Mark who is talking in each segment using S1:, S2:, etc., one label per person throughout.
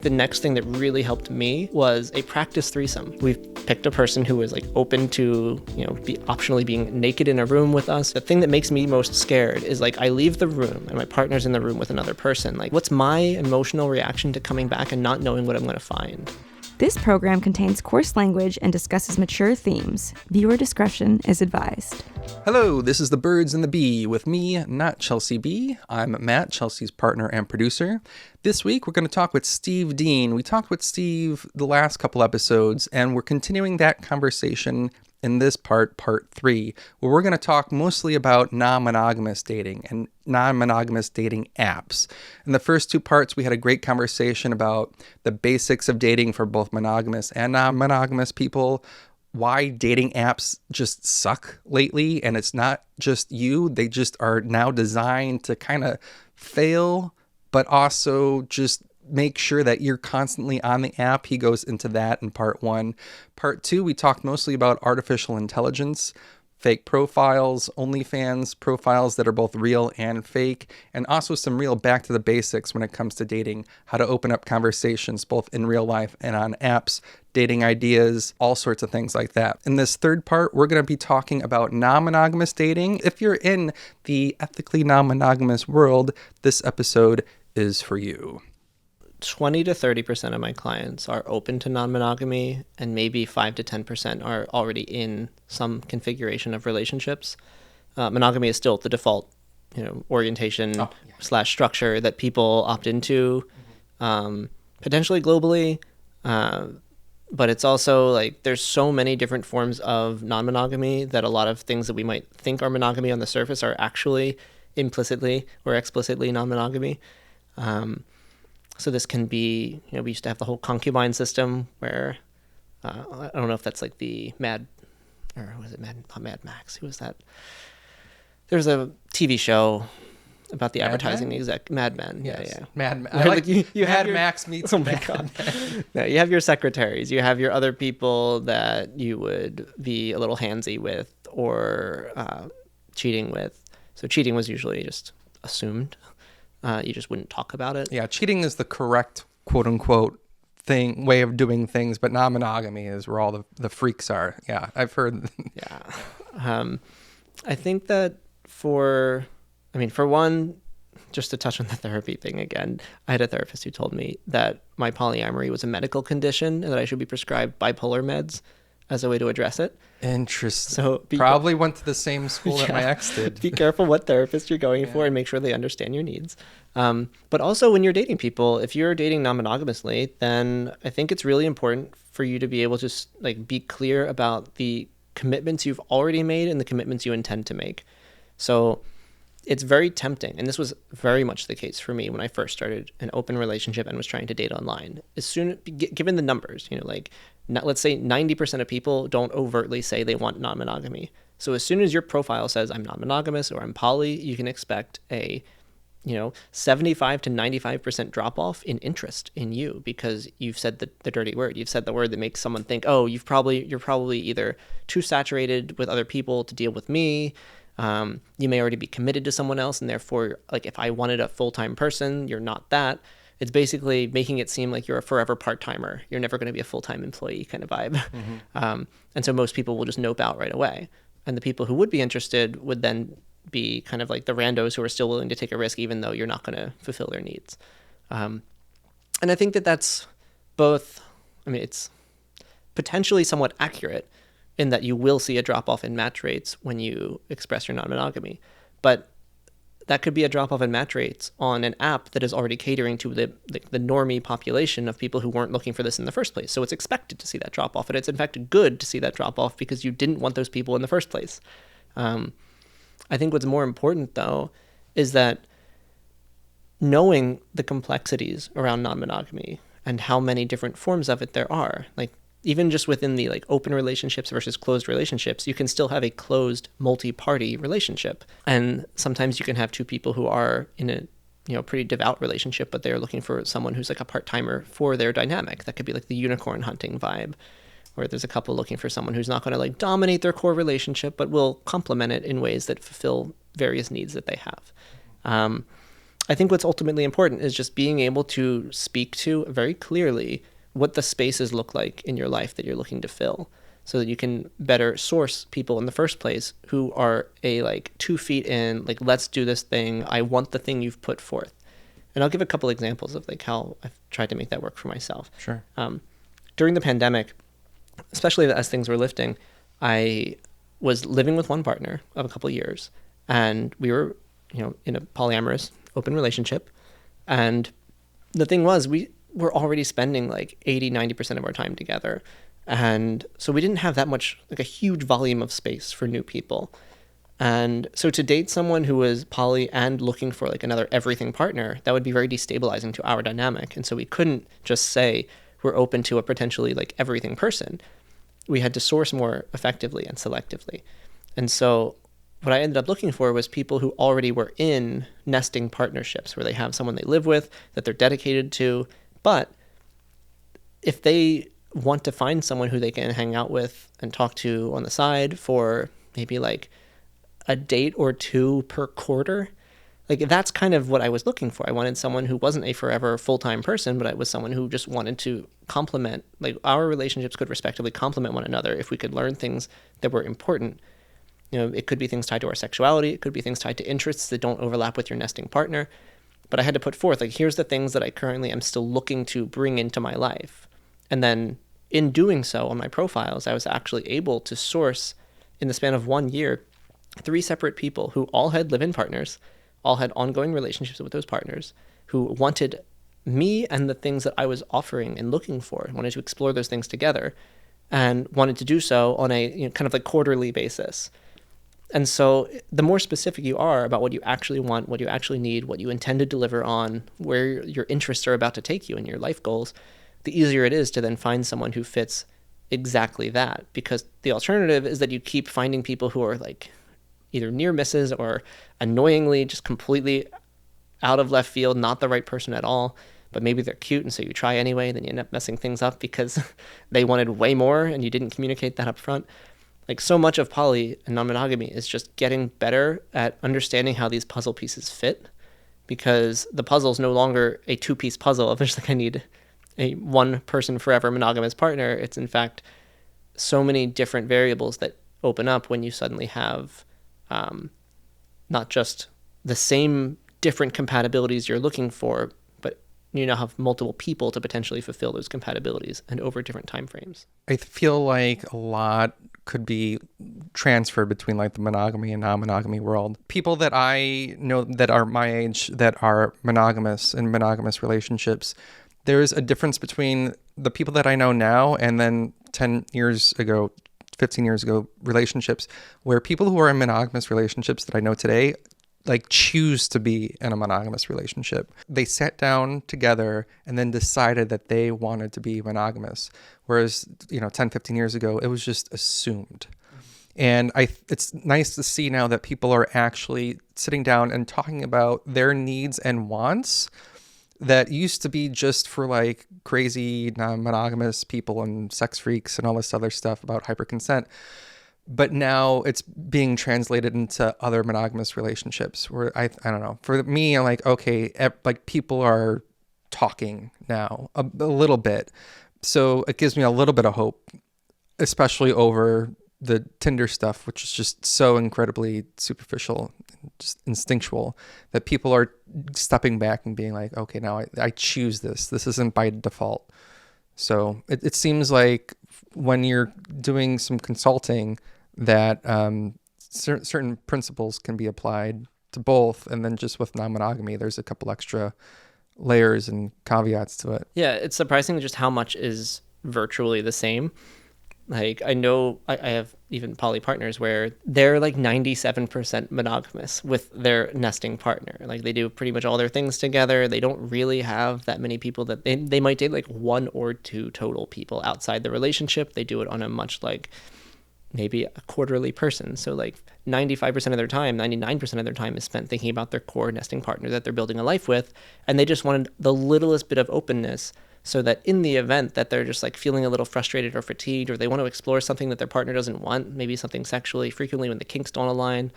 S1: The next thing that really helped me was a practice threesome. We've picked a person who is like open to, be optionally being naked in a room with us. The thing that makes me most scared is like I leave the room and my partner's in the room with another person. Like, what's my emotional reaction to coming back and not knowing what I'm going to find?
S2: This program contains coarse language and discusses mature themes. Viewer discretion is advised.
S3: Hello, this is The Birds and the Bee with me, not Chelsea B. I'm Matt, Chelsea's partner and producer. This week, we're going to talk with Steve Dean. We talked with Steve the last couple episodes, and we're continuing that conversation in this part 3, where we're going to talk mostly about non-monogamous dating and non-monogamous dating apps. In the first two parts, we had a great conversation about the basics of dating for both monogamous and non-monogamous people, why dating apps just suck lately, and it's not just you. They just are now designed to kind of fail, but also just make sure that you're constantly on the app. He goes into that in part 1. Part 2, we talked mostly about artificial intelligence, fake profiles, OnlyFans profiles that are both real and fake, and also some real back to the basics when it comes to dating, how to open up conversations both in real life and on apps, dating ideas, all sorts of things like that. In this third part, we're going to be talking about non-monogamous dating. If you're in the ethically non-monogamous world, this episode is for you.
S1: 20 to 30% of my clients are open to non-monogamy, and maybe 5 to 10% are already in some configuration of relationships. Monogamy is still the default, orientation / structure that people opt into, potentially globally. But it's also like there's so many different forms of non-monogamy that a lot of things that we might think are monogamy on the surface are actually implicitly or explicitly non-monogamy. So this can be, we used to have the whole concubine system where, I don't know if that's like the not Mad Max, who was that? There's a TV show about the advertising exec, Mad Men.
S3: Yes.
S1: Yeah.
S3: Mad Men. I like you Mad Max meets
S1: Oh my God. Yeah, you have your secretaries, you have your other people that you would be a little handsy with or cheating with. So cheating was usually just assumed. You just wouldn't talk about it.
S3: Yeah, cheating is the correct, quote unquote, way of doing things, but non-monogamy is where all the freaks are. Yeah, I've heard.
S1: Yeah. I think that for one, just to touch on the therapy thing again, I had a therapist who told me that my polyamory was a medical condition and that I should be prescribed bipolar meds as a way to address it.
S3: Interesting.
S1: So
S3: probably went to the same school that my ex did.
S1: Be careful what therapist you're going for and make sure they understand your needs. But also when you're dating people, if you're dating non-monogamously, then I think it's really important for you to be able to be clear about the commitments you've already made and the commitments you intend to make. So it's very tempting, and this was very much the case for me when I first started an open relationship and was trying to date online. Given the numbers, let's say 90% of people don't overtly say they want non-monogamy. So as soon as your profile says I'm non-monogamous or I'm poly, you can expect a 75 to 95% drop off in interest in you because you've said the dirty word. You've said the word that makes someone think, oh, you're probably either too saturated with other people to deal with me. You may already be committed to someone else, and therefore, if I wanted a full-time person, you're not that. It's basically making it seem like you're a forever part-timer. You're never going to be a full-time employee kind of vibe. Mm-hmm. And so most people will just nope out right away. And the people who would be interested would then be kind of like the randos who are still willing to take a risk even though you're not going to fulfill their needs. And I think that that's both, it's potentially somewhat accurate in that you will see a drop-off in match rates when you express your non-monogamy. But that could be a drop-off in match rates on an app that is already catering to the normie population of people who weren't looking for this in the first place. So it's expected to see that drop-off, and it's in fact good to see that drop-off because you didn't want those people in the first place. I think what's more important, though, is that knowing the complexities around non-monogamy and how many different forms of it there are, even just within the open relationships versus closed relationships, you can still have a closed multi-party relationship. And sometimes you can have two people who are in a pretty devout relationship, but they're looking for someone who's a part-timer for their dynamic. That could be the unicorn hunting vibe, where there's a couple looking for someone who's not going to dominate their core relationship, but will complement it in ways that fulfill various needs that they have. I think what's ultimately important is just being able to speak to very clearly what the spaces look like in your life that you're looking to fill, so that you can better source people in the first place who are like 2 feet in, like, let's do this thing. I want the thing you've put forth. And I'll give a couple examples of like how I've tried to make that work for myself.
S3: Sure.
S1: During the pandemic, especially as things were lifting, I was living with one partner of a couple of years, and we were, in a polyamorous open relationship. And the thing was, we were already spending like 80-90% of our time together. And so we didn't have that much, like a huge volume of space for new people. And so to date someone who was poly and looking for like another everything partner, that would be very destabilizing to our dynamic. And so we couldn't just say we're open to a potentially like everything person. We had to source more effectively and selectively. And so what I ended up looking for was people who already were in nesting partnerships where they have someone they live with that they're dedicated to. But if they want to find someone who they can hang out with and talk to on the side for maybe like a date or 2 per quarter, like that's kind of what I was looking for. I wanted someone who wasn't a forever full-time person, but I was someone who just wanted to complement, like our relationships could respectively complement one another if we could learn things that were important. It could be things tied to our sexuality. It could be things tied to interests that don't overlap with your nesting partner. But I had to put forth, like, here's the things that I currently am still looking to bring into my life. And then in doing so on my profiles, I was actually able to source, in the span of 1 year, 3 separate people who all had live-in partners, all had ongoing relationships with those partners, who wanted me and the things that I was offering and looking for, wanted to explore those things together, and wanted to do so on a kind of like quarterly basis. And so the more specific you are about what you actually want, what you actually need, what you intend to deliver on, where your interests are about to take you and your life goals, the easier it is to then find someone who fits exactly that. Because the alternative is that you keep finding people who are like either near misses or annoyingly just completely out of left field, not the right person at all, but maybe they're cute and so you try anyway, then you end up messing things up because they wanted way more and you didn't communicate that up front. Like, so much of poly and non-monogamy is just getting better at understanding how these puzzle pieces fit, because the puzzle is no longer a 2-piece puzzle of just like I need a one person forever monogamous partner. It's in fact so many different variables that open up when you suddenly have not just the same different compatibilities you're looking for, but you now have multiple people to potentially fulfill those compatibilities and over different time frames.
S3: I feel like a lot could be transferred between like the monogamy and non-monogamy world. People that I know that are my age that are monogamous in monogamous relationships, there's a difference between the people that I know now and then 10 years ago, 15 years ago relationships, where people who are in monogamous relationships that I know today like choose to be in a monogamous relationship. They sat down together and then decided that they wanted to be monogamous. Whereas, 10, 15 years ago, it was just assumed. And it's nice to see now that people are actually sitting down and talking about their needs and wants that used to be just for like crazy non-monogamous people and sex freaks and all this other stuff about hyper-consent. But now it's being translated into other monogamous relationships where I don't know. For me, I'm like, okay, like people are talking now a little bit. So it gives me a little bit of hope, especially over the Tinder stuff, which is just so incredibly superficial, just instinctual, that people are stepping back and being like, okay, now I choose this. This isn't by default. So it seems like when you're doing some consulting, that certain principles can be applied to both, and then just with non-monogamy, there's a couple extra layers and caveats to it.
S1: Yeah, it's surprising just how much is virtually the same. Like, I know I have even poly partners where they're like 97% monogamous with their nesting partner. Like, they do pretty much all their things together. They don't really have that many people that they might date like 1 or 2 total people outside the relationship. They do it on a much like maybe a quarterly person. So like 95% of their time, 99% of their time is spent thinking about their core nesting partner that they're building a life with. And they just wanted the littlest bit of openness so that in the event that they're just like feeling a little frustrated or fatigued, or they want to explore something that their partner doesn't want, maybe something sexually, frequently when the kinks don't align,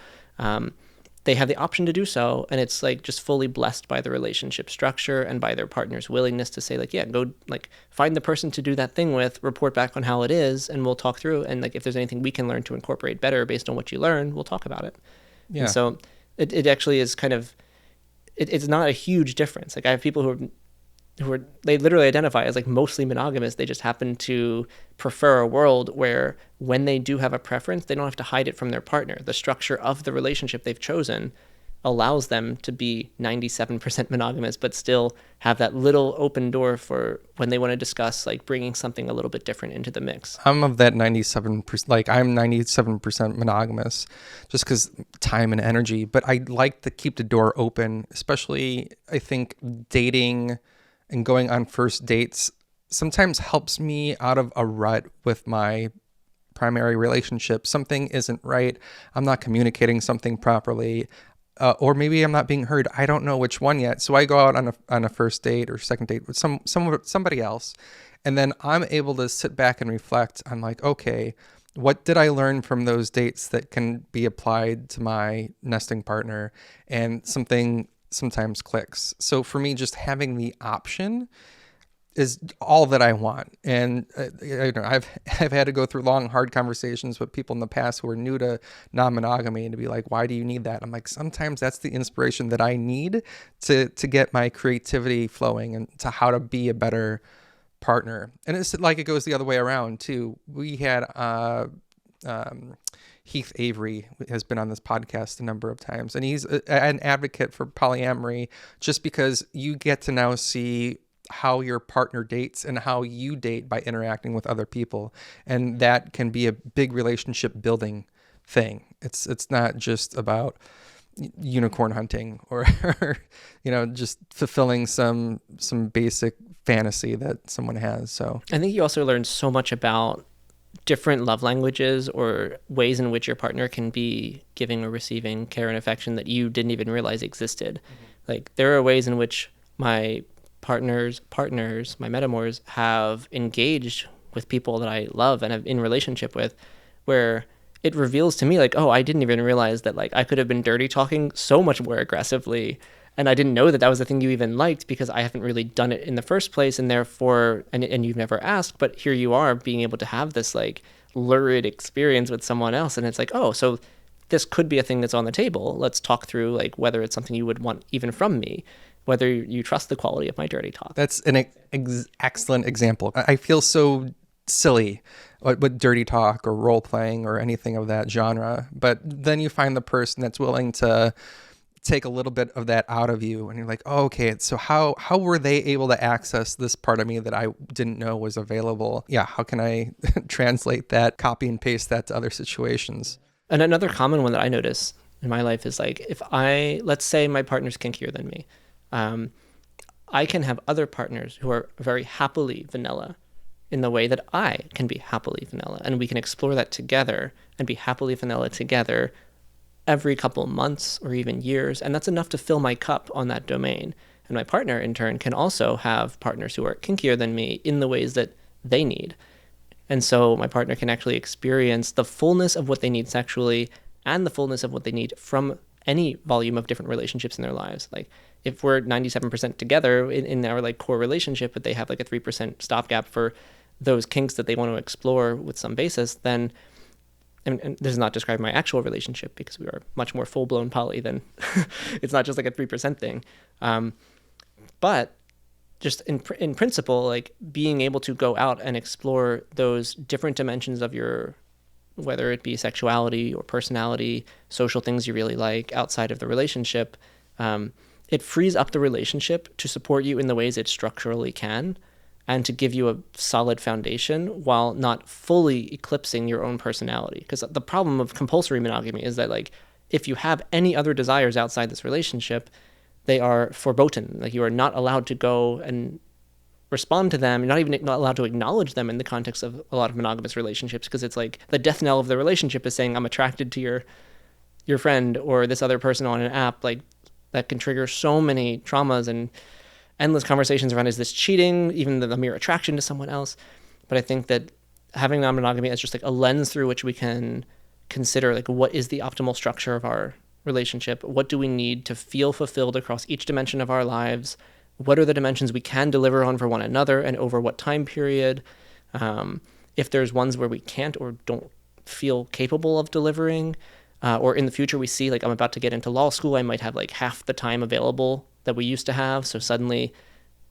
S1: they have the option to do so, and it's like just fully blessed by the relationship structure and by their partner's willingness to say like, yeah, go like find the person to do that thing with, report back on how it is, and we'll talk through, and like if there's anything we can learn to incorporate better based on what you learn, we'll talk about it.
S3: Yeah.
S1: And so it actually is kind of it's not a huge difference. Like I have people who are they literally identify as like mostly monogamous. They just happen to prefer a world where when they do have a preference, they don't have to hide it from their partner. The structure of the relationship they've chosen allows them to be 97% monogamous, but still have that little open door for when they want to discuss like bringing something a little bit different into the mix.
S3: I'm of that 97%, like I'm 97% monogamous just because time and energy, but I like to keep the door open, especially I think dating and going on first dates sometimes helps me out of a rut with my primary relationship. Something isn't right. I'm not communicating something properly. Or maybe I'm not being heard. I don't know which one yet. So I go out on a first date or second date with somebody else. And then I'm able to sit back and reflect. I'm like, okay, what did I learn from those dates that can be applied to my nesting partner? And something sometimes clicks. So for me, just having the option is all that I want. And I've had to go through long, hard conversations with people in the past who are new to non-monogamy and to be like, why do you need that? I'm like, sometimes that's the inspiration that I need to get my creativity flowing and to how to be a better partner. And it's like it goes the other way around too. We had Heath Avery has been on this podcast a number of times, and he's an advocate for polyamory just because you get to now see how your partner dates and how you date by interacting with other people. And that can be a big relationship building thing. It's not just about unicorn hunting or just fulfilling some basic fantasy that someone has. So
S1: I think you also learn so much about different love languages or ways in which your partner can be giving or receiving care and affection that you didn't even realize existed. Like there are ways in which my partners, my metamors have engaged with people that I love and have in relationship with, where it reveals to me like, oh, I didn't even realize that like I could have been dirty talking so much more aggressively. And I didn't know that that was the thing you even liked because I haven't really done it in the first place. And therefore, and you've never asked, but here you are being able to have this like lurid experience with someone else. And it's like, oh, so this could be a thing that's on the table. Let's talk through like whether it's something you would want even from me, whether you trust the quality of my dirty talk.
S3: That's an excellent example. I feel so silly with dirty talk or role playing or anything of that genre. But then you find the person that's willing to take a little bit of that out of you, and you're like, oh, okay, so how were they able to access this part of me that I didn't know was available? Yeah, how can I translate that, copy and paste that to other situations?
S1: And another common one that I notice in my life is like, let's say my partner's kinkier than me, I can have other partners who are very happily vanilla in the way that I can be happily vanilla, and we can explore that together and be happily vanilla together every couple months or even years, and that's enough to fill my cup on that domain. And my partner, in turn, can also have partners who are kinkier than me in the ways that they need. And so my partner can actually experience the fullness of what they need sexually and the fullness of what they need from any volume of different relationships in their lives. Like if we're 97% together in our like core relationship, but they have like a 3% stopgap for those kinks that they want to explore with some basis, then and this is not describing my actual relationship because we are much more full-blown poly than it's not just like a 3% thing. But just in principle, like being able to go out and explore those different dimensions of your, whether it be sexuality or personality, social things you really like outside of the relationship, it frees up the relationship to support you in the ways it structurally can, and to give you a solid foundation while not fully eclipsing your own personality. Because the problem of compulsory monogamy is that like if you have any other desires outside this relationship, they are verboten. Like you are not allowed to go and respond to them. You're not allowed to acknowledge them in the context of a lot of monogamous relationships, because it's like the death knell of the relationship is saying I'm attracted to your friend or this other person on an app. Like that can trigger so many traumas and endless conversations around, is this cheating, even the mere attraction to someone else? But I think that having non-monogamy as just like a lens through which we can consider like what is the optimal structure of our relationship? What do we need to feel fulfilled across each dimension of our lives? What are the dimensions we can deliver on for one another, and over what time period? If there's ones where we can't or don't feel capable of delivering, or in the future we see, like, I'm about to get into law school, I might have like half the time available that we used to have. So suddenly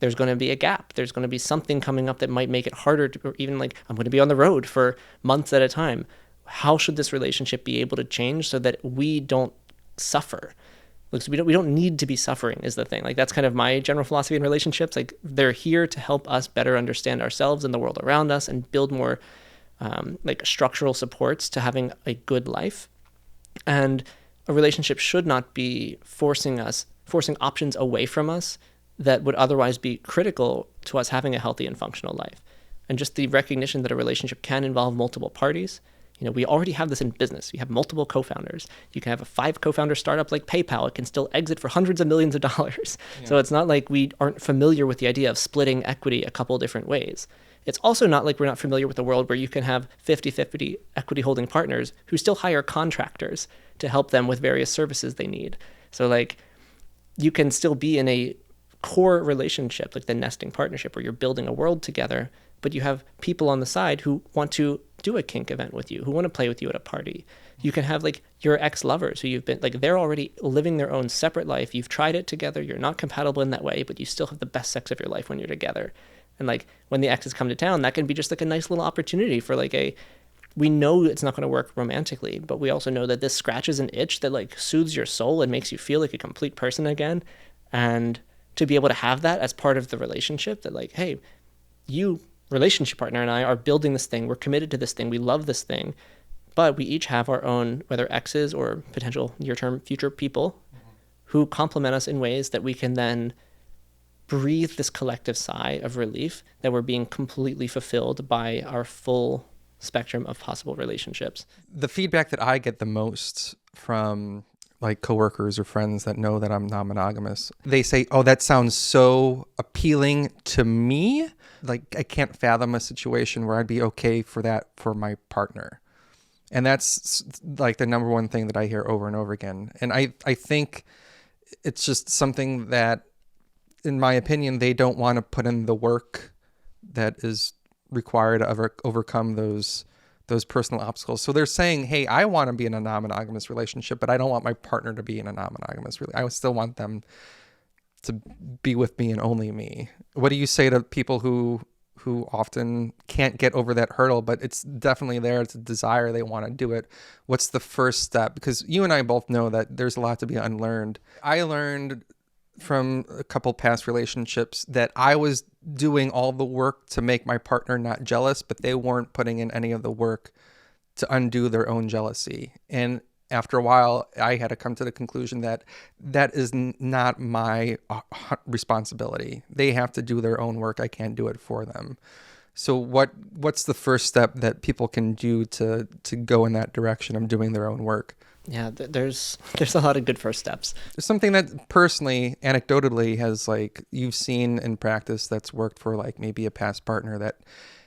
S1: there's going to be a gap. There's going to be something coming up that might make it harder to, or even like I'm going to be on the road for months at a time. How should this relationship be able to change so that we don't suffer? Like, so we don't need to be suffering is the thing. Like, that's kind of my general philosophy in relationships. Like, they're here to help us better understand ourselves and the world around us and build more like structural supports to having a good life. And a relationship should not be forcing options away from us that would otherwise be critical to us having a healthy and functional life. And just the recognition that a relationship can involve multiple parties. You know, we already have this in business. We have multiple co-founders. You can have a 5 co-founder startup like PayPal. It can still exit for hundreds of millions of dollars. Yeah. So it's not like we aren't familiar with the idea of splitting equity a couple different ways. It's also not like we're not familiar with a world where you can have 50-50 equity holding partners who still hire contractors to help them with various services they need. So like, you can still be in a core relationship, like the nesting partnership, where you're building a world together, but you have people on the side who want to do a kink event with you, who want to play with you at a party. You can have like your ex-lovers who you've been, like, they're already living their own separate life. You've tried it together. You're not compatible in that way, but you still have the best sex of your life when you're together. And like, when the exes come to town, that can be just like a nice little opportunity for like we know it's not going to work romantically, but we also know that this scratches an itch that like soothes your soul and makes you feel like a complete person again. And to be able to have that as part of the relationship, that like, hey, you, relationship partner, and I are building this thing. We're committed to this thing. We love this thing, but we each have our own, whether exes or potential near-term future people who complement us in ways that we can then breathe this collective sigh of relief that we're being completely fulfilled by our full spectrum of possible relationships.
S3: The feedback that I get the most from like coworkers or friends that know that I'm non-monogamous, they say, oh, that sounds so appealing to me. Like, I can't fathom a situation where I'd be okay for that for my partner. And that's like the number one thing that I hear over and over again. And I think it's just something that, in my opinion, they don't want to put in the work that is required to overcome those personal obstacles. So they're saying, hey, I want to be in a non-monogamous relationship, but I don't want my partner to be in a non-monogamous relationship. I still want them to be with me and only me. What do you say to people who often can't get over that hurdle, but it's definitely there, it's a desire, they want to do it? What's the first step? Because you and I both know that there's a lot to be unlearned. I learned from a couple past relationships that I was doing all the work to make my partner not jealous, but they weren't putting in any of the work to undo their own jealousy. And after a while, I had to come to the conclusion that that is not my responsibility. They have to do their own work. I can't do it for them. So what's the first step that people can do to go in that direction of doing their own work?
S1: Yeah, there's a lot of good first steps.
S3: There's something that personally, anecdotally, has like you've seen in practice that's worked for like maybe a past partner that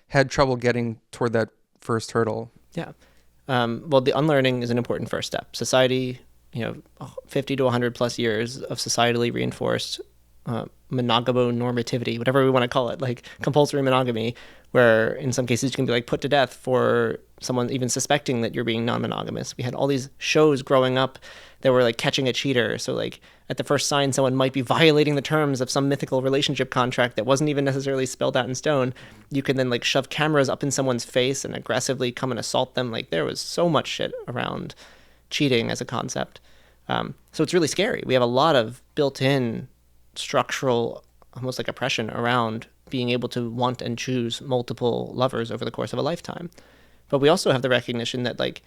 S3: had trouble getting toward that first hurdle.
S1: Yeah. Well, the unlearning is an important first step. Society, 50 to 100 plus years of societally reinforced monogamonormativity, whatever we want to call it, like compulsory monogamy, where in some cases you can be like put to death for someone even suspecting that you're being non-monogamous. We had all these shows growing up that were like catching a cheater. So like at the first sign, someone might be violating the terms of some mythical relationship contract that wasn't even necessarily spelled out in stone. You can then like shove cameras up in someone's face and aggressively come and assault them. Like there was so much shit around cheating as a concept. So it's really scary. We have a lot of built-in structural, almost like oppression around being able to want and choose multiple lovers over the course of a lifetime. But we also have the recognition that like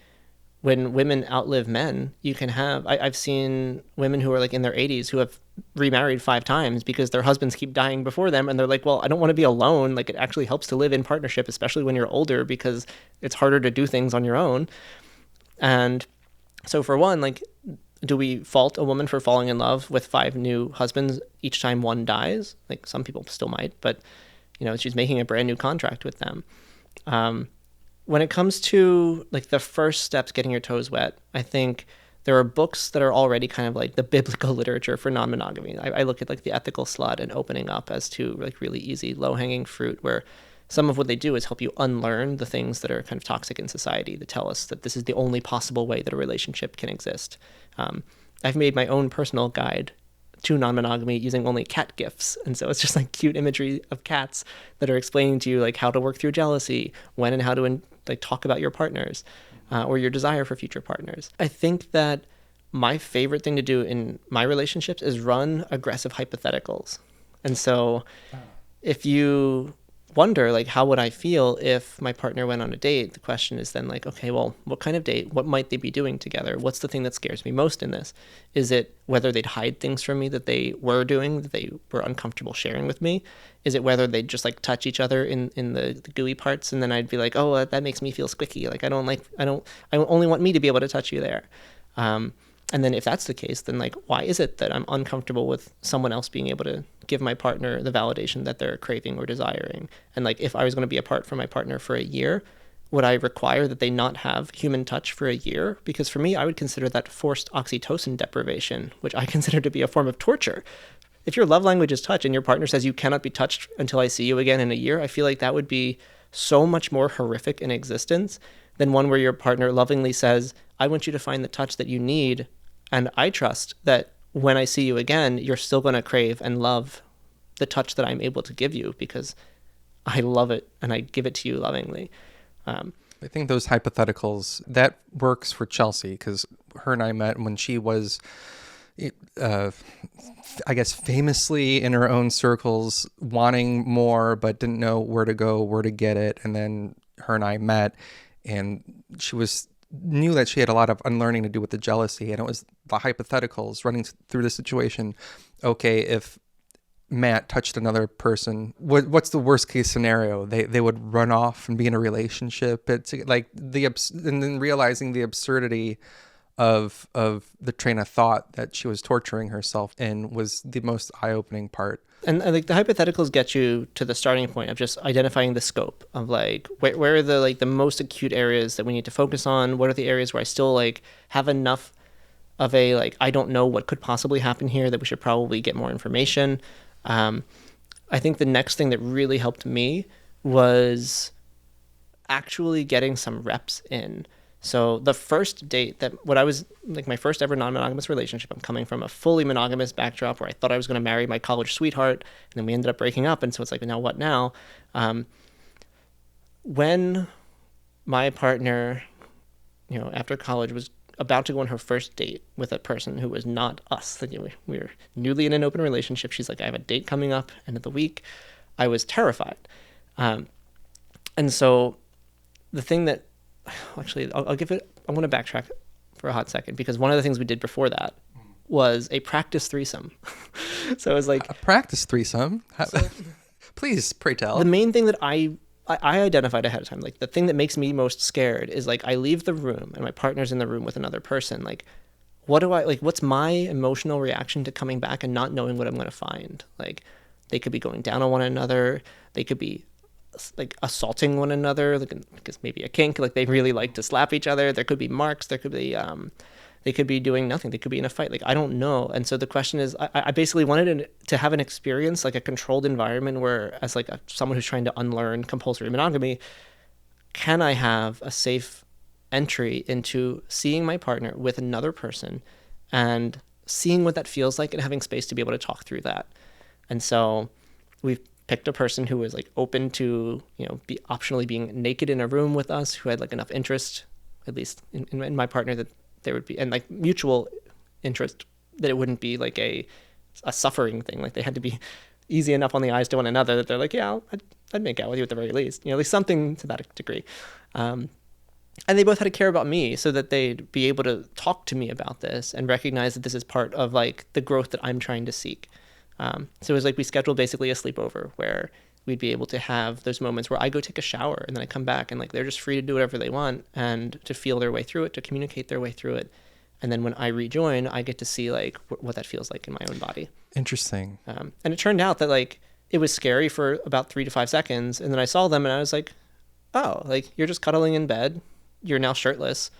S1: when women outlive men, you can have, I've seen women who are like in their 80s who have remarried 5 times because their husbands keep dying before them. And they're like, well, I don't want to be alone. Like it actually helps to live in partnership, especially when you're older, because it's harder to do things on your own. And so for one, like, do we fault a woman for falling in love with 5 new husbands each time one dies? Like some people still might, but she's making a brand new contract with them. When it comes to like the first steps, getting your toes wet, I think there are books that are already kind of like the biblical literature for non-monogamy. I look at like The Ethical Slut and Opening Up as two like really easy low-hanging fruit, where some of what they do is help you unlearn the things that are kind of toxic in society, that tell us that this is the only possible way that a relationship can exist. I've made my own personal guide to non-monogamy using only cat gifs, and so it's just like cute imagery of cats that are explaining to you like how to work through jealousy, when and how to like talk about your partners, or your desire for future partners. I think that my favorite thing to do in my relationships is run aggressive hypotheticals. And so if you wonder like how would I feel if my partner went on a date, the question is then like, okay, well, what kind of date? What might they be doing together? What's the thing that scares me most in this? Is it whether they'd hide things from me that they were doing that they were uncomfortable sharing with me? Is it whether they'd just like touch each other in the gooey parts, and then I'd be like, oh, that makes me feel squicky, like I only want me to be able to touch you there. And then if that's the case, then like, why is it that I'm uncomfortable with someone else being able to give my partner the validation that they're craving or desiring? And like, if I was going to be apart from my partner for a year, would I require that they not have human touch for a year? Because for me, I would consider that forced oxytocin deprivation, which I consider to be a form of torture. If your love language is touch and your partner says you cannot be touched until I see you again in a year, I feel like that would be so much more horrific in existence than one where your partner lovingly says, I want you to find the touch that you need, and I trust that when I see you again, you're still going to crave and love the touch that I'm able to give you because I love it and I give it to you lovingly.
S3: I think those hypotheticals, that works for Chelsea, because her and I met when she was, I guess, famously in her own circles, wanting more, but didn't know where to go, where to get it. And then her and I met, and she knew that she had a lot of unlearning to do with the jealousy, and it was the hypotheticals running through the situation. Okay, if Matt touched another person, what's the worst case scenario? They would run off and be in a relationship. It's like and then realizing the absurdity of the train of thought that she was torturing herself in was the most eye-opening part.
S1: And like the hypotheticals get you to the starting point of just identifying the scope of like where are the like the most acute areas that we need to focus on? What are the areas where I still like have enough of a like I don't know what could possibly happen here that we should probably get more information. I think the next thing that really helped me was actually getting some reps in. So the first date that what I was like my first ever non-monogamous relationship, I'm coming from a fully monogamous backdrop where I thought I was going to marry my college sweetheart, and then we ended up breaking up. And so it's like, now what now? When my partner, after college was about to go on her first date with a person who was not us, we were newly in an open relationship. She's like, I have a date coming up end of the week. I was terrified. And so the thing that, actually, I'm going to backtrack for a hot second, because one of the things we did before that was a practice threesome. So it was like...
S3: A practice threesome? Please, pray tell.
S1: The main thing that I identified ahead of time, like the thing that makes me most scared is like I leave the room and my partner's in the room with another person. Like, what's my emotional reaction to coming back and not knowing what I'm going to find? Like, they could be going down on one another. They could be like assaulting one another, like, because maybe a kink, like they really like to slap each other. There could be marks. There could be, they could be doing nothing. They could be in a fight. Like, I don't know. And so the question is, I basically wanted to have an experience, like a controlled environment where, as like someone who's trying to unlearn compulsory monogamy, can I have a safe entry into seeing my partner with another person and seeing what that feels like and having space to be able to talk through that. And so we've picked a person who was like open to, be optionally being naked in a room with us, who had like enough interest, at least in my partner, that there would be, and like mutual interest, that it wouldn't be like a suffering thing. Like they had to be easy enough on the eyes to one another that they're like, yeah, I'd make out with you at the very least, at least something to that degree. And they both had to care about me so that they'd be able to talk to me about this and recognize that this is part of like the growth that I'm trying to seek. So it was like we scheduled basically a sleepover where we'd be able to have those moments where I go take a shower and then I come back and like they're just free to do whatever they want and to feel their way through it, to communicate their way through it. And then when I rejoin, I get to see like what that feels like in my own body.
S3: Interesting.
S1: And it turned out that like it was scary for about 3 to 5 seconds. And then I saw them and I was like, oh, like you're just cuddling in bed. You're now shirtless.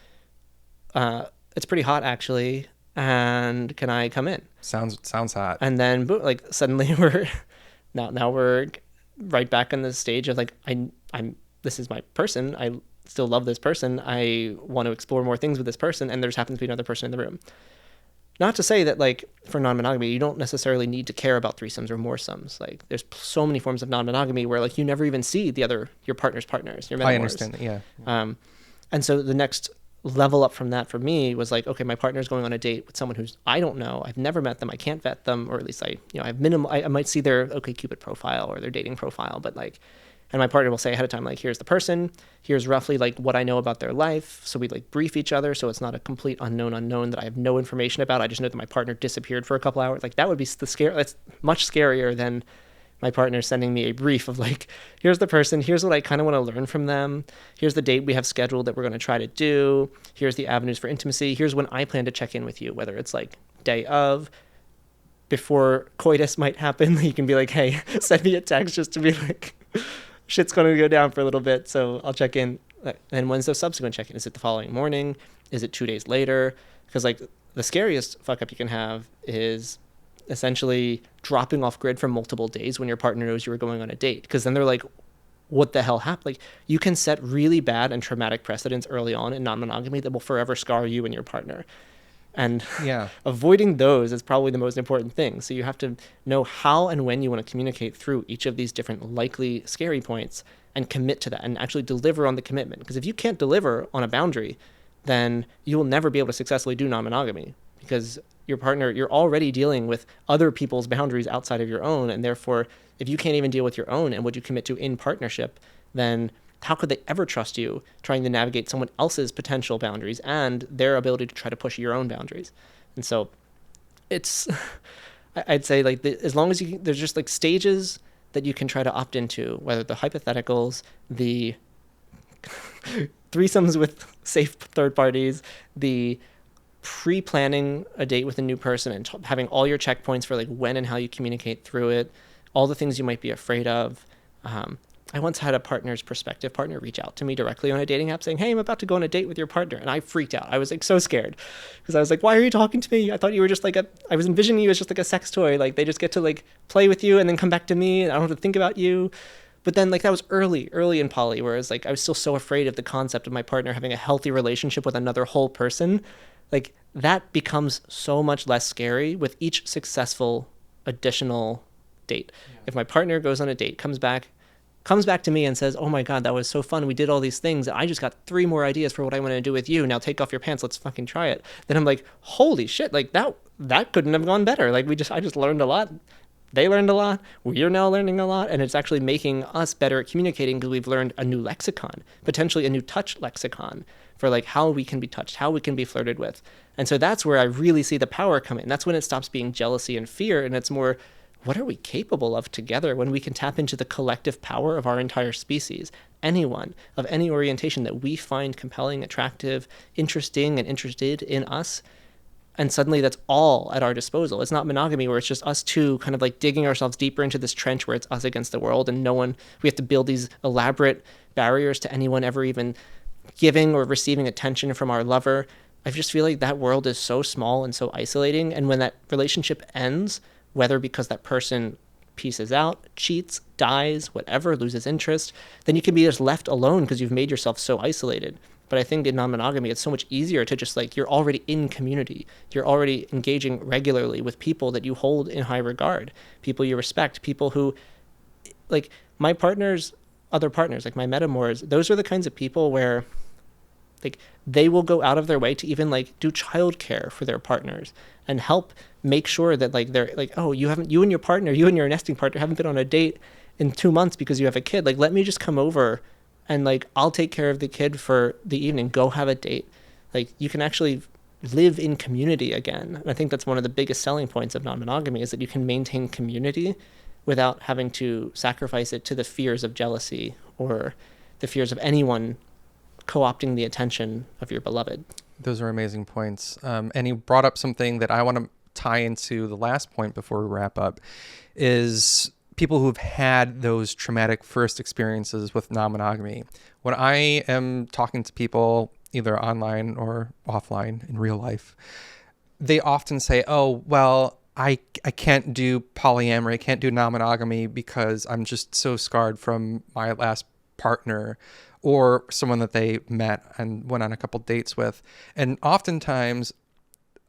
S1: it's pretty hot actually, and can I come in?
S3: Sounds hot.
S1: And then like suddenly now we're right back in the stage of like, I'm this is my person. I still love this person. I want to explore more things with this person, and there just happens to be another person in the room. Not to say that like for non-monogamy, you don't necessarily need to care about threesomes or moresomes. Like there's so many forms of non-monogamy where like you never even see your partner's partners, your metamors.
S3: I understand that, yeah.
S1: And so the next level up from that for me was like, okay, my partner's going on a date with someone who's I don't know, I've never met them, I can't vet them, or at least I have minimal. I might see their OkCupid profile or their dating profile, but like. And my partner will say ahead of time, like, here's the person, here's roughly like what I know about their life. So we like brief each other. So it's not a complete unknown that I have no information about. I just know that my partner disappeared for a couple hours. Like that would be that's much scarier than my partner sending me a brief of like, here's the person, here's what I kind of want to learn from them. Here's the date we have scheduled that we're going to try to do. Here's the avenues for intimacy. Here's when I plan to check in with you, whether it's like day of, before coitus might happen. You can be like, hey, send me a text just to be like, shit's going to go down for a little bit, so I'll check in. And when's the subsequent check-in? Is it the following morning? Is it 2 days later? Because like the scariest fuck up you can have is essentially dropping off grid for multiple days when your partner knows you were going on a date. Because then they're like, what the hell happened? Like you can set really bad and traumatic precedents early on in non-monogamy that will forever scar you and your partner. And avoiding those is probably the most important thing. So you have to know how and when you want to communicate through each of these different likely scary points and commit to that and actually deliver on the commitment. Because if you can't deliver on a boundary, then you will never be able to successfully do non-monogamy, because your partner, you're already dealing with other people's boundaries outside of your own. And therefore, if you can't even deal with your own and what you commit to in partnership, then how could they ever trust you trying to navigate someone else's potential boundaries and their ability to try to push your own boundaries? And so it's, I'd say like as long as there's just like stages that you can try to opt into, whether the hypotheticals, the threesomes with safe third parties, the pre-planning a date with a new person and having all your checkpoints for like when and how you communicate through it, all the things you might be afraid of. I once had a prospective partner reach out to me directly on a dating app saying, hey, I'm about to go on a date with your partner. And I freaked out. I was like so scared because I was like, why are you talking to me? I thought you were just like I was envisioning you as just like a sex toy. Like they just get to like play with you and then come back to me and I don't have to think about you. But then like that was early in poly, whereas like I was still so afraid of the concept of my partner having a healthy relationship with another whole person. Like that becomes so much less scary with each successful additional date. Yeah. If my partner goes on a date, comes back to me and says, oh my God, that was so fun. We did all these things. I just got 3 more ideas for what I want to do with you. Now take off your pants. Let's fucking try it. Then I'm like, holy shit. Like that couldn't have gone better. Like I just learned a lot. They learned a lot. We're now learning a lot. And it's actually making us better at communicating because we've learned a new lexicon, potentially a new touch lexicon for like how we can be touched, how we can be flirted with. And so that's where I really see the power come in. That's when it stops being jealousy and fear. And it's more, what are we capable of together when we can tap into the collective power of our entire species? Anyone of any orientation that we find compelling, attractive, interesting, and interested in us. And suddenly that's all at our disposal. It's not monogamy where it's just us two kind of like digging ourselves deeper into this trench where it's us against the world and we have to build these elaborate barriers to anyone ever even giving or receiving attention from our lover. I just feel like that world is so small and so isolating. And when that relationship ends, whether because that person pieces out, cheats, dies, whatever, loses interest, then you can be just left alone because you've made yourself so isolated. But I think in non-monogamy, it's so much easier to just like, you're already in community. You're already engaging regularly with people that you hold in high regard, people you respect, people who, like my partner's other partners, like my metamors, those are the kinds of people where like they will go out of their way to even like do childcare for their partners and help make sure that like they're like, oh, you and your nesting partner haven't been on a date in 2 months because you have a kid. Like, let me just come over and like I'll take care of the kid for the evening. Go have a date. Like you can actually live in community again. And I think that's one of the biggest selling points of non-monogamy is that you can maintain community without having to sacrifice it to the fears of jealousy or the fears of anyone co-opting the attention of your beloved.
S3: Those are amazing points. And you brought up something that I want to tie into the last point before we wrap up is people who've had those traumatic first experiences with non-monogamy. When I am talking to people either online or offline in real life, they often say, oh, well, I can't do polyamory, I can't do non-monogamy because I'm just so scarred from my last partner or someone that they met and went on a couple dates with. And oftentimes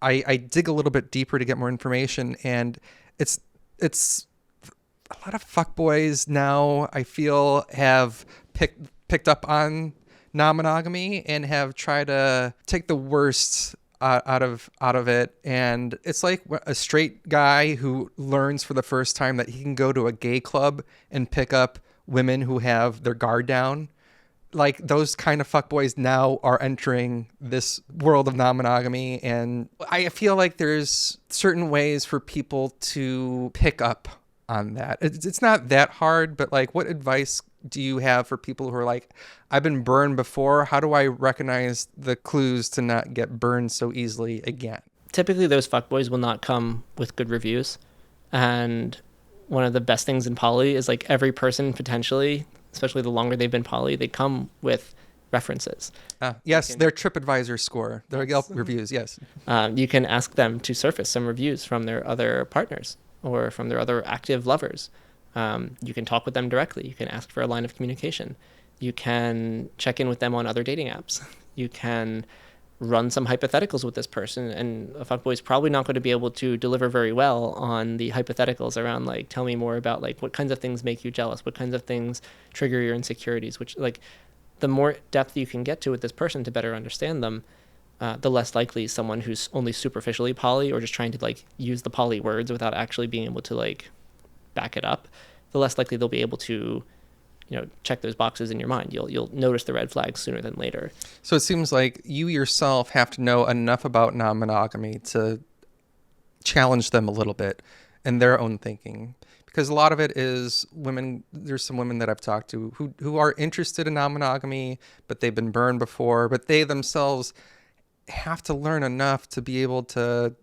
S3: I dig a little bit deeper to get more information, and it's a lot of fuckboys now, I feel, have picked up on non-monogamy and have tried to take the worst out of it. And it's like a straight guy who learns for the first time that he can go to a gay club and pick up women who have their guard down. Like, those kind of fuckboys now are entering this world of non-monogamy. And I feel like there's certain ways for people to pick up on that. It's not that hard, but like, what advice do you have for people who are like, I've been burned before, how do I recognize the clues to not get burned so easily again?
S1: Typically those fuckboys will not come with good reviews. And one of the best things in poly is like every person potentially, especially the longer they've been poly, they come with references.
S3: Yes, their TripAdvisor score, their Yelp reviews, yes.
S1: You can ask them to surface some reviews from their other partners or from their other active lovers. You can talk with them directly. You can ask for a line of communication. You can check in with them on other dating apps. You can run some hypotheticals with this person, and a fuckboy is probably not going to be able to deliver very well on the hypotheticals around like, tell me more about like what kinds of things make you jealous, what kinds of things trigger your insecurities, which like the more depth you can get to with this person to better understand them, the less likely someone who's only superficially poly or just trying to like use the poly words without actually being able to like back it up, the less likely they'll be able to, check those boxes in your mind. You'll notice the red flags sooner than later.
S3: So it seems like you yourself have to know enough about non-monogamy to challenge them a little bit in their own thinking. Because a lot of it is women, there's some women that I've talked to who are interested in non-monogamy, but they've been burned before, but they themselves have to learn enough to be able to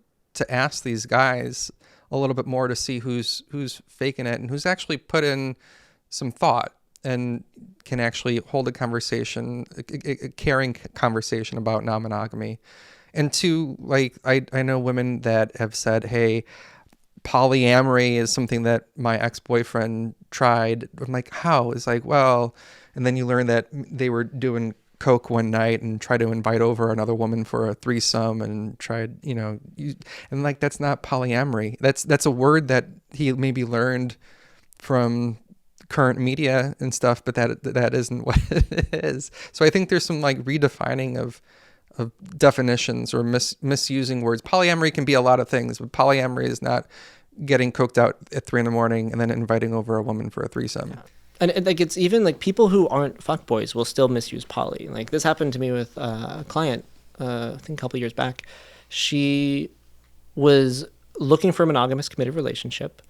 S3: ask these guys a little bit more to see who's faking it and who's actually put in some thought and can actually hold a conversation, a caring conversation about non-monogamy. And two, like, I know women that have said, hey, polyamory is something that my ex-boyfriend tried. I'm like, how? It's like, well, and then you learn that they were doing coke one night and tried to invite over another woman for a threesome and tried, and like, that's not polyamory. That's a word that he maybe learned from current media and stuff, but that isn't what it is. So I think there's some like redefining of definitions or misusing words. Polyamory can be a lot of things, but polyamory is not getting coked out at 3 a.m. and then inviting over a woman for a threesome.
S1: Yeah. And like, it's even like people who aren't fuckboys will still misuse poly. Like, this happened to me with a client, I think a couple years back. She was looking for a monogamous committed relationship.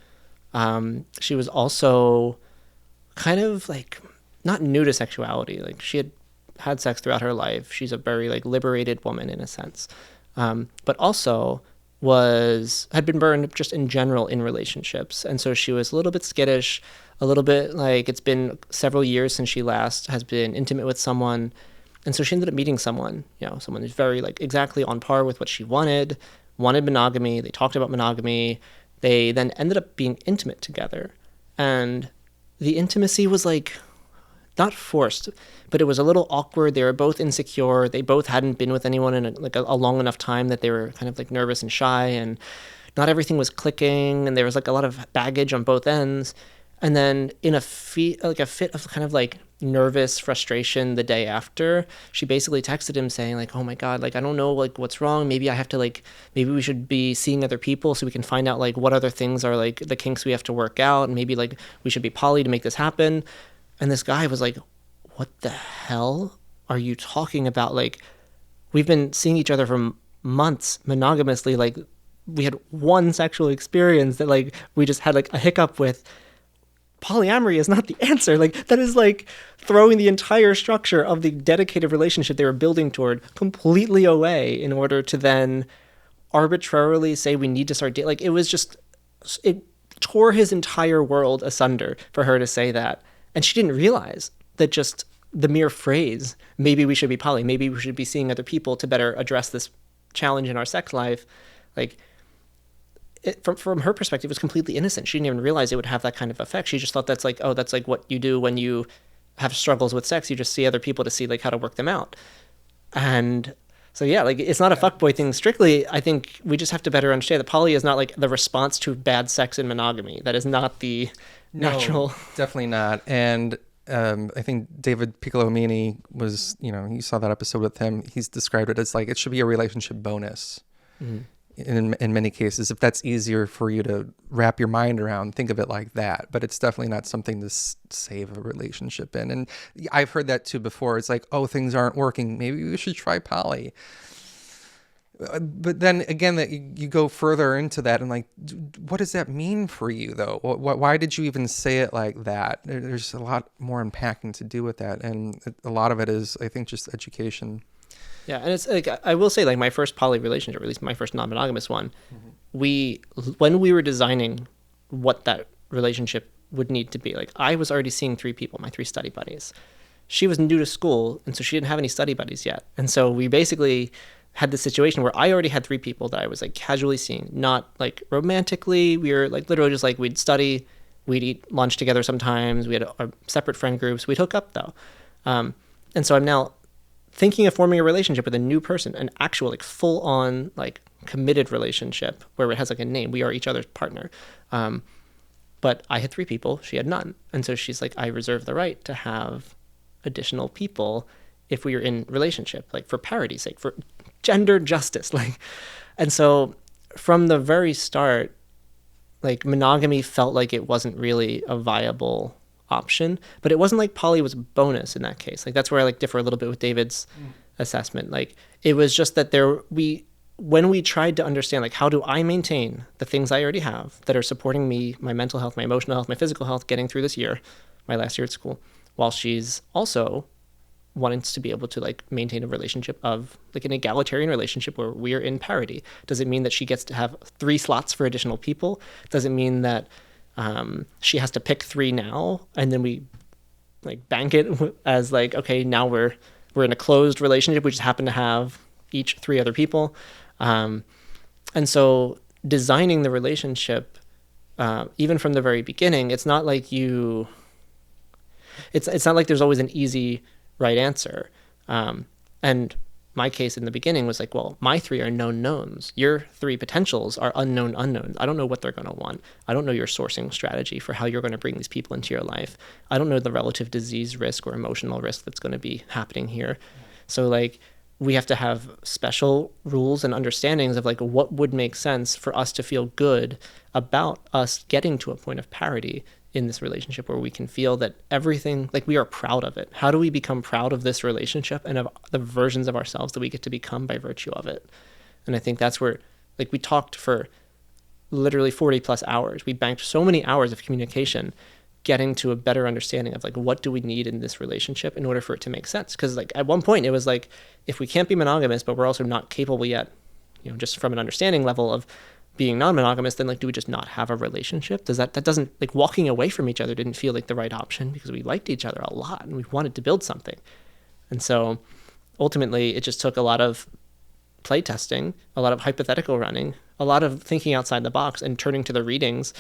S1: She was also kind of like not new to sexuality. Like, she had sex throughout her life. She's a very like liberated woman in a sense, but also had been burned just in general in relationships. And so she was a little bit skittish, a little bit like, it's been several years since she last has been intimate with someone. And so she ended up meeting someone who's very like exactly on par with what she wanted monogamy. They talked about monogamy. They then ended up being intimate together. And the intimacy was like, not forced, but it was a little awkward. They were both insecure. They both hadn't been with anyone in a long enough time that they were kind of like nervous and shy, and not everything was clicking. And there was like a lot of baggage on both ends. And then in a fit of kind of like nervous frustration the day after, she basically texted him saying like, oh my God, like, I don't know like what's wrong. Maybe I have to like, maybe we should be seeing other people so we can find out like what other things are like the kinks we have to work out. And maybe like we should be poly to make this happen. And this guy was like, what the hell are you talking about? Like, we've been seeing each other for months monogamously. Like, we had one sexual experience that like we just had like a hiccup with. Polyamory is not the answer. Like, that is like throwing the entire structure of the dedicated relationship they were building toward completely away in order to then arbitrarily say we need to start dating. Like, it tore his entire world asunder for her to say that. And she didn't realize that just the mere phrase, maybe we should be poly, maybe we should be seeing other people to better address this challenge in our sex life, like from her perspective, it was completely innocent. She didn't even realize it would have that kind of effect. She just thought that's like, oh, that's like what you do when you have struggles with sex. You just see other people to see like how to work them out. And so, yeah, like it's not a fuckboy thing strictly. I think we just have to better understand that poly is not like the response to bad sex and monogamy. That is not the natural.
S3: No, definitely not. And I think David Piccolomini was, you saw that episode with him. He's described it as like, it should be a relationship bonus. Mm-hmm. In many cases, if that's easier for you to wrap your mind around, think of it like that. But it's definitely not something to save a relationship in. And I've heard that too before. It's like, oh, things aren't working. Maybe we should try poly. But then again, that you go further into that and like, what does that mean for you though? Why did you even say it like that? There's a lot more unpacking to do with that. And a lot of it is, I think, just education.
S1: Yeah, and it's like, I will say, like, my first poly relationship, or at least my first non-monogamous one, when we were designing what that relationship would need to be, like, I was already seeing 3 people, my 3 study buddies. She was new to school, and so she didn't have any study buddies yet. And so we basically had this situation where I already had 3 people that I was, like, casually seeing, not, like, romantically. We were, like, literally just, like, we'd study, we'd eat lunch together sometimes. We had our separate friend groups. We'd hook up, though. And so I'm now thinking of forming a relationship with a new person, an actual like full on like committed relationship where it has like a name. We are each other's partner. But I had 3 people, she had none. And so she's like, I reserve the right to have additional people if we are in relationship, like for parity's sake, for gender justice. Like, and so from the very start, like monogamy felt like it wasn't really a viable option, but it wasn't like poly was a bonus in that case. Like that's where I like differ a little bit with David's assessment. Like it was just that when we tried to understand like how do I maintain the things I already have that are supporting me, my mental health, my emotional health, my physical health, getting through this year, my last year at school, while she's also wanting to be able to like maintain a relationship of like an egalitarian relationship where we're in parity. Does it mean that she gets to have 3 slots for additional people? Does it mean that she has to pick 3 now, and then we like bank it as like, okay, now we're in a closed relationship. We just happen to have each 3 other people. And so designing the relationship, even from the very beginning, it's not like it's not like there's always an easy right answer. And my case in the beginning was like, well, my 3 are known knowns. Your 3 potentials are unknown unknowns. I don't know what they're going to want. I don't know your sourcing strategy for how you're going to bring these people into your life. I don't know the relative disease risk or emotional risk that's going to be happening here. So like we have to have special rules and understandings of like what would make sense for us to feel good about us getting to a point of parity in this relationship where we can feel that everything, like we are proud of it. How do we become proud of this relationship and of the versions of ourselves that we get to become by virtue of it? And I think that's where, like we talked for literally 40 plus hours. We banked so many hours of communication getting to a better understanding of like, what do we need in this relationship in order for it to make sense? Because like at one point it was like, if we can't be monogamous, but we're also not capable yet, just from an understanding level of being non-monogamous, then like, do we just not have a relationship? That doesn't, like walking away from each other didn't feel like the right option because we liked each other a lot and we wanted to build something. And so ultimately it just took a lot of play testing, a lot of hypothetical running, a lot of thinking outside the box and turning to the readings,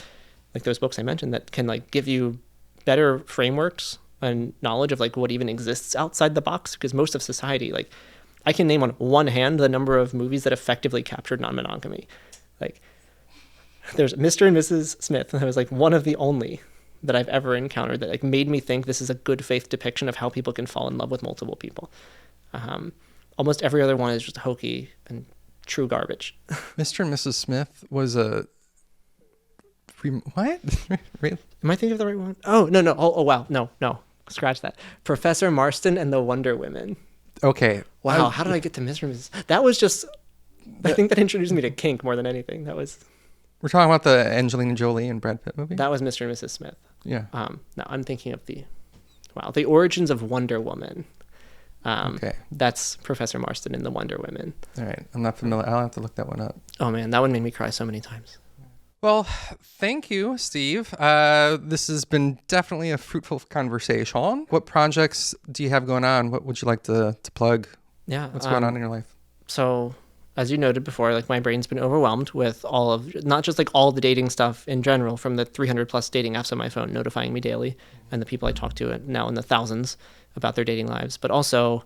S1: like those books I mentioned that can like give you better frameworks and knowledge of like what even exists outside the box. Because most of society, like I can name on one hand the number of movies that effectively captured non-monogamy. Like there's Mr. and Mrs. Smith, and that was like one of the only that I've ever encountered that like made me think this is a good faith depiction of how people can fall in love with multiple people. Almost every other one is just hokey and true garbage.
S3: Mr. and Mrs. Smith was a what? Really?
S1: Am I thinking of the right one? Oh, no. Oh, wow. No. Scratch that. Professor Marston and the Wonder Women.
S3: Okay.
S1: Wow. How did I get to Mr. and Mrs.? That was just, I think that introduced me to kink more than anything.
S3: We're talking about the Angelina Jolie and Brad Pitt movie?
S1: That was Mr. and Mrs. Smith.
S3: Yeah.
S1: Now I'm thinking of the origins of Wonder Woman.
S3: Okay.
S1: That's Professor Marston and the Wonder Women.
S3: All right. I'm not familiar. I'll have to look that one up.
S1: Oh man, that one made me cry so many times.
S3: Well, thank you, Steve. This has been definitely a fruitful conversation. What projects do you have going on? What would you like to plug?
S1: Yeah.
S3: What's going on in your life?
S1: So, as you noted before, like my brain's been overwhelmed with all of, not just like all the dating stuff in general, from the 300 plus dating apps on my phone notifying me daily, and the people I talk to now in the thousands about their dating lives, but also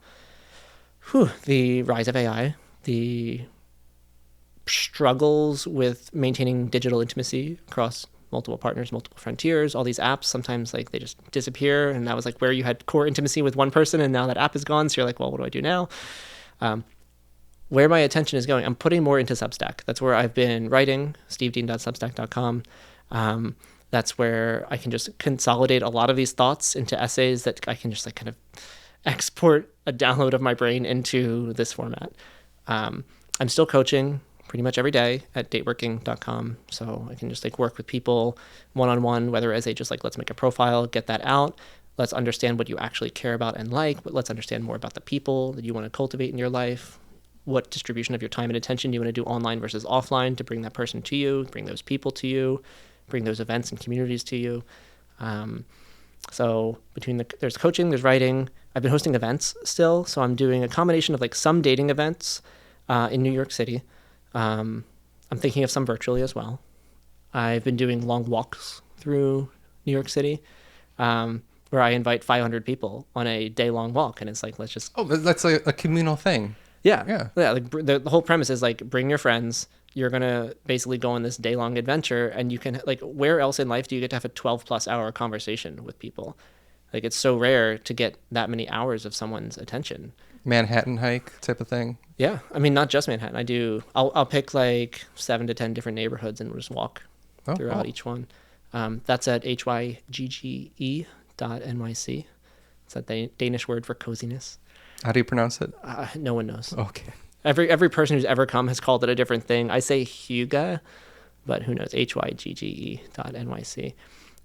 S1: the rise of AI, the struggles with maintaining digital intimacy across multiple partners, multiple frontiers, all these apps, sometimes like they just disappear. And that was like where you had core intimacy with one person, and now that app is gone. So you're like, well, what do I do now? Where my attention is going, I'm putting more into Substack. That's where I've been writing, stevedean.substack.com. That's where I can just consolidate a lot of these thoughts into essays that I can just like kind of export a download of my brain into this format. I'm still coaching pretty much every day at dateworking.com. So I can just like work with people one-on-one, whether as a just like, let's make a profile, get that out. Let's understand what you actually care about and like, but let's understand more about the people that you want to cultivate in your life. What distribution of your time and attention you want to do online versus offline to bring that person to you, bring those people to you, bring those events and communities to you. So there's coaching, there's writing. I've been hosting events still. So I'm doing a combination of like some dating events in New York City. I'm thinking of some virtually as well. I've been doing long walks through New York City where I invite 500 people on a day-long walk. And it's like, let's just...
S3: Oh, that's a communal thing.
S1: Yeah. Like the whole premise is like, bring your friends. You're going to basically go on this day-long adventure. And you can, like, where else in life do you get to have a 12-plus hour conversation with people? Like, it's so rare to get that many hours of someone's attention.
S3: Manhattan hike type of thing.
S1: Yeah. I mean, not just Manhattan. I'll pick like 7 to 10 different neighborhoods and we'll just walk throughout each one. That's at hyggge.nyc. It's a Danish word for coziness.
S3: How do you pronounce it?
S1: No one knows.
S3: Okay.
S1: Every person who's ever come has called it a different thing. I say Hygge, but who knows? hyggge.nyc.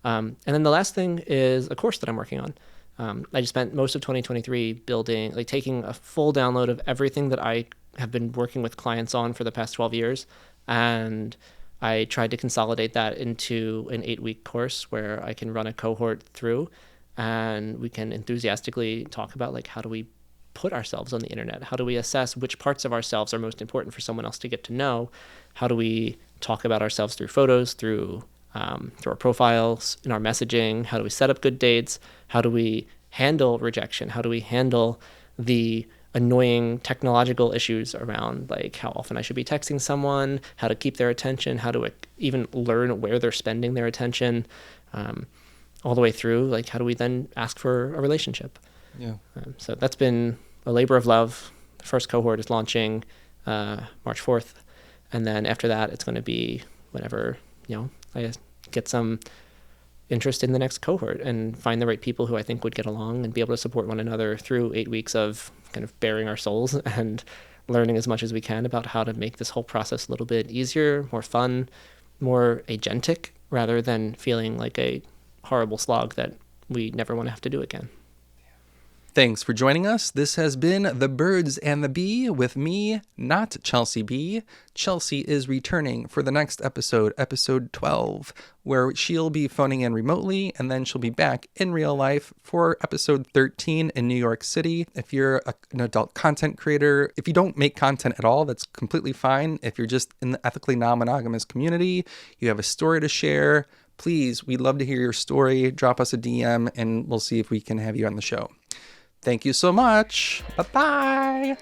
S1: And then the last thing is a course that I'm working on. I just spent most of 2023 building, like taking a full download of everything that I have been working with clients on for the past 12 years. And I tried to consolidate that into an 8-week course where I can run a cohort through and we can enthusiastically talk about like, how do we put ourselves on the internet? How do we assess which parts of ourselves are most important for someone else to get to know? How do we talk about ourselves through photos, through our profiles, in our messaging? How do we set up good dates? How do we handle rejection? How do we handle the annoying technological issues around like how often I should be texting someone, how to keep their attention, how to even learn where they're spending their attention, all the way through, like how do we then ask for a relationship?
S3: Yeah.
S1: So that's been a labor of love. The first cohort is launching March 4th. And then after that, it's going to be whenever, I get some interest in the next cohort and find the right people who I think would get along and be able to support one another through 8 weeks of kind of bearing our souls and learning as much as we can about how to make this whole process a little bit easier, more fun, more agentic, rather than feeling like a horrible slog that we never want to have to do again.
S3: Thanks for joining us. This has been The Birds and the Bee with me, not Chelsea B. Chelsea is returning for the next episode, episode 12, where she'll be phoning in remotely, and then she'll be back in real life for episode 13 in New York City. If you're an adult content creator, if you don't make content at all, that's completely fine. If you're just in the ethically non-monogamous community, you have a story to share, please, we'd love to hear your story. Drop us a DM, and we'll see if we can have you on the show. Thank you so much. Bye-bye.